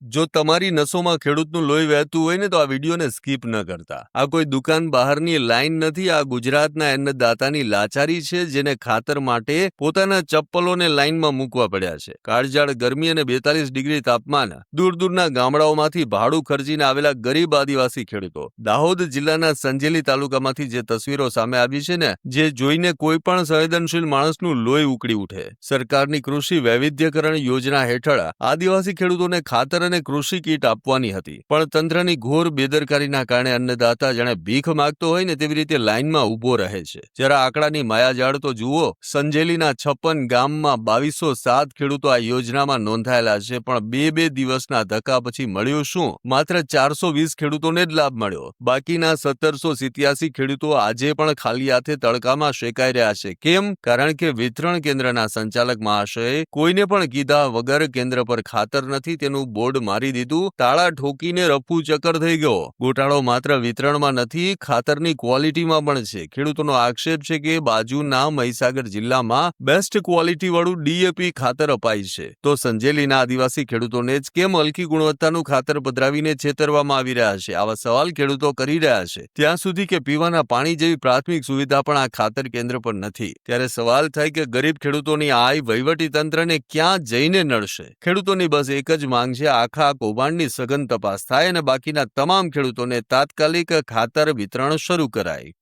જો તમારી નસોમાં ખેડૂતનું લોહી વહેતું હોય ને તો આ વિડીયોને સ્કીપ ન કરતા. આ કોઈ દુકાન બહારની લાઈન નથી. આ ગુજરાતના અન્નદાતાની લાચારી છે, જેને ખાતર માટે પોતાના ચપ્પલોને લાઈનમાં મૂકવા પડ્યા છે. કાળઝાળ ગરમી અને 42 ડિગ્રી તાપમાન, દૂર દૂરના ગામડાઓમાંથી ભાડું ખર્ચીને આવેલા ગરીબ આદિવાસી ખેડૂતો. દાહોદ જિલ્લાના સંજેલી તાલુકામાંથી જે તસવીરો સામે આવી છે ને, જે જોઈને કોઈ પણ સંવેદનશીલ માણસનું લોહી ઉકળી ઉઠે. સરકારની કૃષિ વૈવિધ્યકરણ યોજના હેઠળ આદિવાસી ખેડૂતોને ખાતર અને કૃષિ કીટ આપવાની હતી, પણ તંત્રની ઘોર બેદરકારીના કારણે અન્નદાતા જાણે ભીખ માંગતો હોય ને તેવી રીતે લાઈનમાં ઊભો રહે છે. જરા આંકડાની માયાજાળ તો જુઓ. સંજેલીના 56 ગામમાં 2207 ખેડૂતો આ યોજનામાં નોંધાયેલા છે, પણ બે દિવસના ધક્કા પછી મળ્યું શું? માત્ર 420 ખેડૂતોને જ લાભ મળ્યો. બાકીના 1787 ખેડૂતો આજે પણ ખાલી હાથે તડકામાં શેકાઈ રહ્યા છે. કેમ? કારણ કે વિતરણ કેન્દ્રના સંચાલક મહાશયે કોઈને પણ કીધા વગર કેન્દ્ર પર ખાતર નથી તેનું બોર્ડ મારી દીધું. તાળા ઠોકીને રફુ ચક્કર થઈ ગયો. ગોટાળો માત્ર વિતરણમાં નથી, ખાતરની ક્વોલિટીમાં પણ છે. ખેડૂતોનો આક્ષેપ છે કે બાજુના મહીસાગર જિલ્લામાં બેસ્ટ ક્વોલિટી વાળું DAP ખાતર અપાય છે, તો સંજેલીના આદિવાસી ખેડૂતોને જ કેમ હલકી ગુણવત્તાનું ખાતર પધરાવીને છેતરવામાં આવી રહ્યા છે? આવા સવાલ ખેડૂતો કરી રહ્યા છે. ત્યાં સુધી કે પીવાના પાણી જેવી પ્રાથમિક સુવિધા પણ આ ખાતર કેન્દ્ર પર નથી. ત્યારે સવાલ થાય કે ગરીબ ખેડૂતોની આય વહીવટી તંત્રને ક્યાં જઈને નડશે? ખેડૂતોની બસ એક જ માંગ છે, આખા કૌભાંડની સઘન તપાસ થાય અને બાકીના તમામ ખેડૂતોને તાત્કાલિક ખાતર વિતરણ શરૂ કરાય.